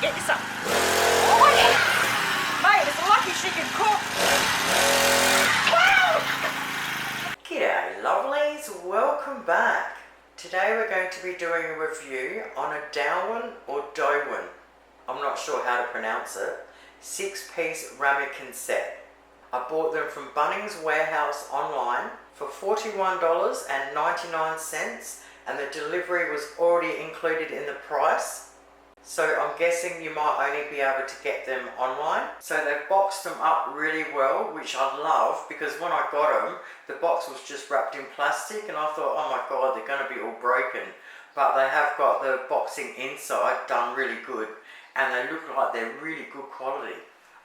get you some. Oh yeah. Mate, it's lucky she can cook. Wow! G'day lovelies, welcome back. Today we're going to be doing a review on a Darwin or Darwin, I'm not sure how to pronounce it, 6-piece Ramekin set. I bought them from Bunnings Warehouse online for $41.99 and the delivery was already included in the price. So I'm guessing you might only be able to get them online. So they've boxed them up really well, which I love, because when I got them, the box was just wrapped in plastic and I thought, oh my god, they're going to be all broken. But they have got the boxing inside done really good and they look like they're really good quality.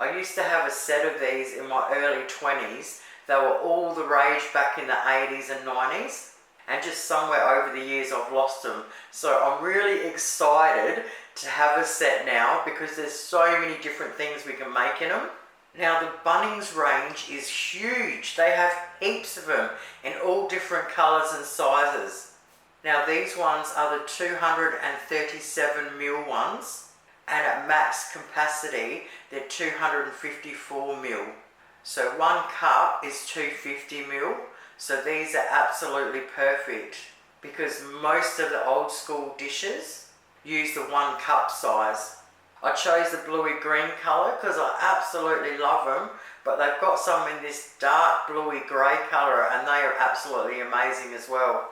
I used to have a set of these in my early 20s. They were all the rage back in the 80s and 90s. And just somewhere over the years I've lost them. So I'm really excited to have a set now because there's so many different things we can make in them. Now the Bunnings range is huge. They have heaps of them in all different colours and sizes. Now these ones are the 237ml ones, and at max capacity they're 254ml. So 1 cup is 250ml. So these are absolutely perfect because most of the old school dishes use the 1 cup size. I chose the bluey green colour because I absolutely love them, but they've got some in this dark bluey grey colour and they are absolutely amazing as well.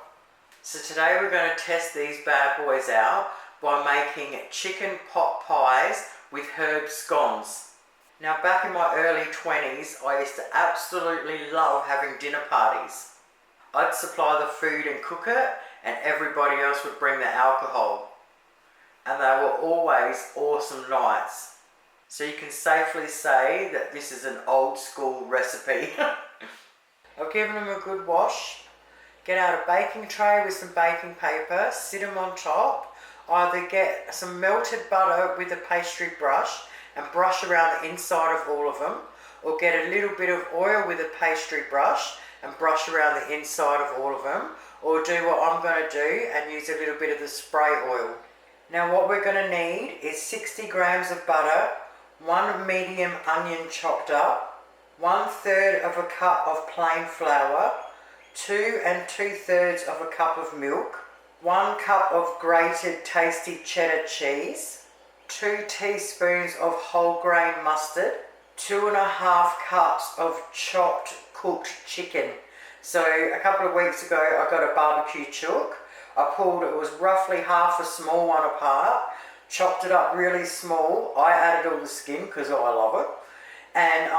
So today we're going to test these bad boys out by making chicken pot pies with herb scones. Now back in my early 20s, I used to absolutely love having dinner parties. I'd supply the food and cook it, and everybody else would bring the alcohol. And they were always awesome nights. So you can safely say that this is an old school recipe. I've given them a good wash. Get out a baking tray with some baking paper, sit them on top. Either get some melted butter with a pastry brush and brush around the inside of all of them, or get a little bit of oil with a pastry brush and brush around the inside of all of them, or do what I'm going to do and use a little bit of the spray oil. Now what we're going to need is 60 grams of butter, 1 medium onion chopped up, 1/3 of a cup of plain flour, 2 2/3 of a cup of milk, 1 cup of grated tasty cheddar cheese, 2 teaspoons of whole grain mustard, 2.5 cups of chopped cooked chicken. So a couple of weeks ago I got a barbecue chook. I pulled, it was roughly half a small one apart, chopped it up really small. I added all the skin because I love it, and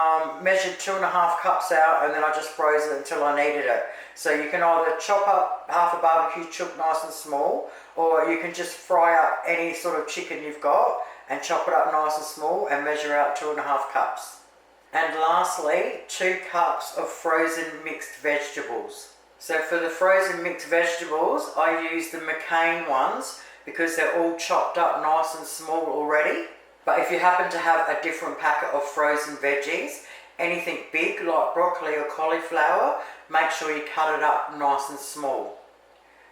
measured 2.5 cups out, and then I just froze it until I needed it. So you can either chop up half a barbecue chook nice and small, or you can just fry up any sort of chicken you've got and chop it up nice and small and measure out 2.5 cups. And lastly, 2 cups of frozen mixed vegetables. So for the frozen mixed vegetables, I use the McCain ones because they're all chopped up nice and small already. But if you happen to have a different packet of frozen veggies, anything big like broccoli or cauliflower, make sure you cut it up nice and small.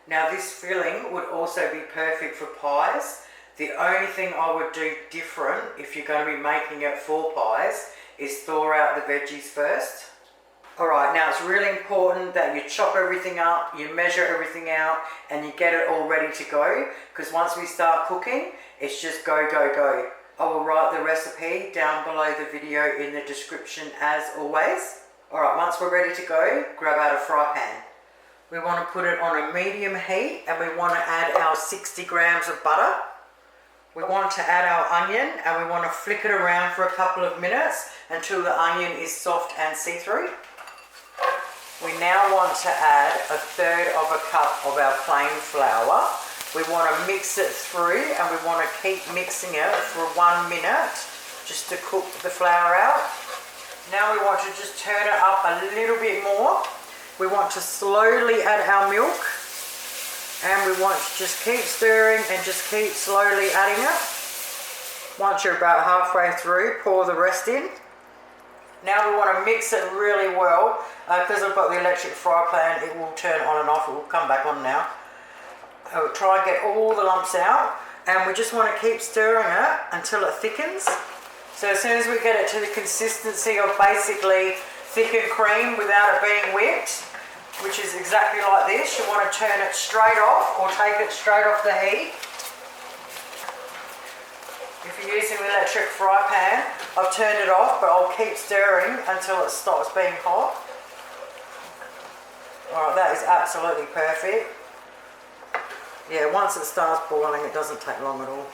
Now this filling would also be perfect for pies. The only thing I would do different if you're going to be making it for pies is thaw out the veggies first. Alright, now it's really important that you chop everything up, you measure everything out, and you get it all ready to go, because once we start cooking, it's just go, go, go. I will write the recipe down below the video in the description as always. Alright, once we're ready to go, grab out a fry pan. We want to put it on a medium heat and we want to add our 60 grams of butter. We want to add our onion and we want to flick it around for a couple of minutes until the onion is soft and see-through. We now want to add 1/3 of a cup of our plain flour. We want to mix it through and we want to keep mixing it for 1 minute just to cook the flour out. Now we want to just turn it up a little bit more. We want to slowly add our milk and we want to just keep stirring and just keep slowly adding it. Once you're about halfway through, pour the rest in. Now we want to mix it really well. Because I've got the electric fry pan, it will turn on and off. It will come back on now. I will try and get all the lumps out And we just want to keep stirring it until it thickens. So as soon as we get it to the consistency of basically thickened cream without it being whipped, which is exactly like this, you want to turn it straight off or take it straight off the heat. If you're using an electric fry pan, I've turned it off, but I'll keep stirring until it stops being hot. Alright, that is absolutely perfect. Yeah, once it starts boiling, it doesn't take long at all.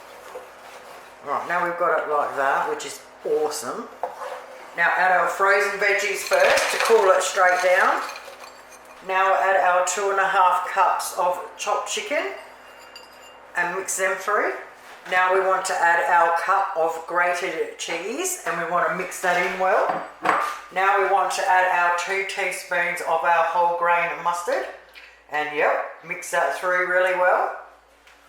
Right, now we've got it like that, which is awesome. Now add our frozen veggies first to cool it straight down. Now add our 2.5 cups of chopped chicken and mix them through. Now we want to add our cup of grated cheese and we want to mix that in well. Now we want to add our 2 teaspoons of our whole grain mustard. And yep, mix that through really well.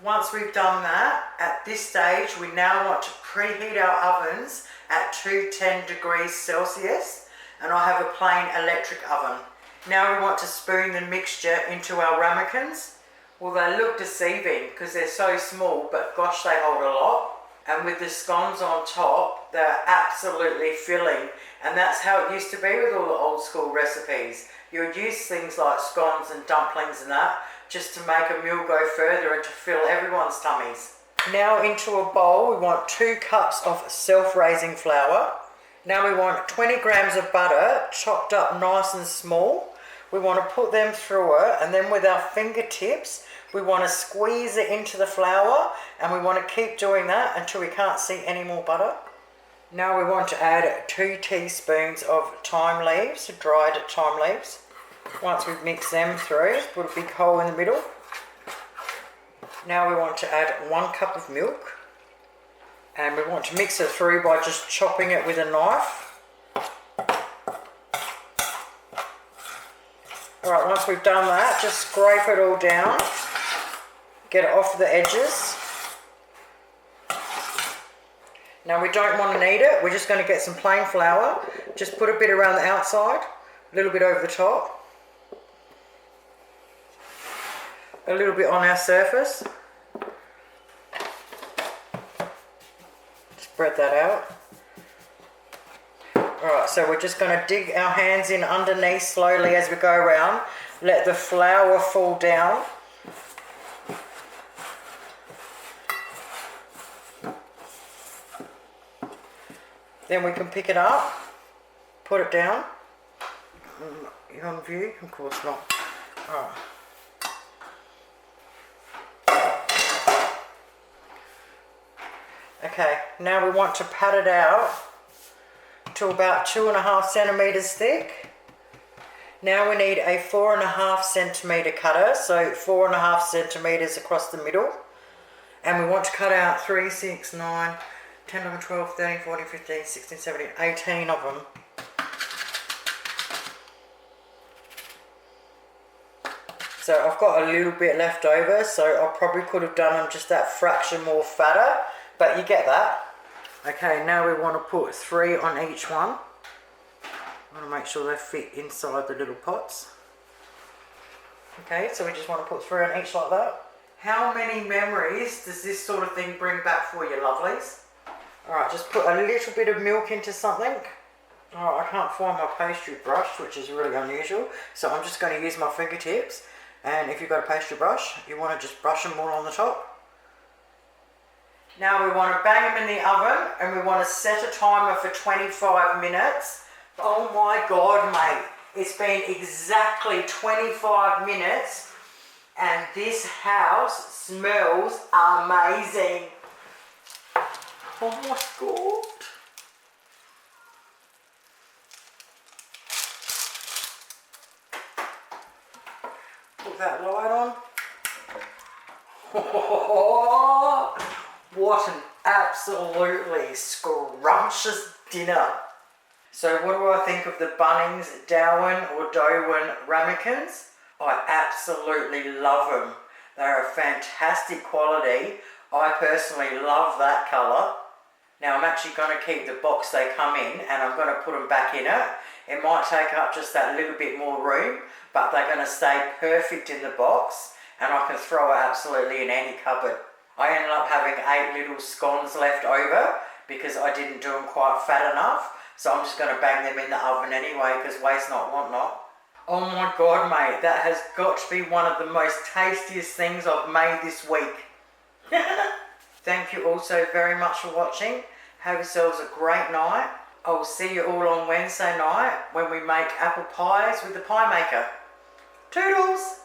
Once we've done that, at this stage we now want to preheat our ovens at 210 degrees Celsius, and I have a plain electric oven. Now we want to spoon the mixture into our ramekins. Well, they look deceiving because they're so small, but gosh, they hold a lot. And with the scones on top, they're absolutely filling. And that's how it used to be with all the old school recipes. You would use things like scones and dumplings and that just to make a meal go further and to fill everyone's tummies. Now into a bowl, we want 2 cups of self-raising flour. Now we want 20 grams of butter chopped up nice and small. We want to put them through it, and then with our fingertips, we want to squeeze it into the flour, and we want to keep doing that until we can't see any more butter. Now we want to add 2 teaspoons of thyme leaves, dried thyme leaves. Once we've mixed them through, put a big hole in the middle. Now we want to add 1 cup of milk, and we want to mix it through by just chopping it with a knife. Alright, once we've done that, just scrape it all down, get it off the edges. Now we don't want to knead it, we're just going to get some plain flour, just put a bit around the outside, a little bit over the top, a little bit on our surface. Spread that out. Alright, so we're just going to dig our hands in underneath slowly as we go around. Let the flour fall down. Then we can pick it up, put it down. You on view? Of course not. Alright. Okay, now we want to pat it out to about 2.5 centimeters thick. Now we need a 4.5 centimeter cutter, so 4.5 centimeters across the middle. And we want to cut out 3, 6, 9, 10, 11, 12, 13, 14, 15, 16, 17, 18 of them. So I've got a little bit left over, so I probably could have done them just that fraction more fatter, but you get that. Okay, now we want to put 3 on each one. I want to make sure they fit inside the little pots. Okay, so we just want to put 3 on each like that. How many memories does this sort of thing bring back for you, lovelies? Alright, just put a little bit of milk into something. Alright, I can't find my pastry brush, which is really unusual, so I'm just going to use my fingertips. And if you've got a pastry brush, you want to just brush them all on the top. Now we want to bang them in the oven, and we want to set a timer for 25 minutes. Oh my God, mate. It's been exactly 25 minutes, and this house smells amazing. Oh my God. Put that light on. What an absolutely scrumptious dinner. So what do I think of the Bunnings Darwin or Darwin ramekins? I absolutely love them. They're a fantastic quality. I personally love that colour. Now I'm actually going to keep the box they come in, and I'm going to put them back in it. It might take up just that little bit more room, but they're going to stay perfect in the box, and I can throw it absolutely in any cupboard. I ended up having 8 little scones left over because I didn't do them quite fat enough. So I'm just going to bang them in the oven anyway because waste not, want not. Oh my God, mate, that has got to be one of the most tastiest things I've made this week. Thank you all so very much for watching. Have yourselves a great night. I will see you all on Wednesday night when we make apple pies with the pie maker. Toodles!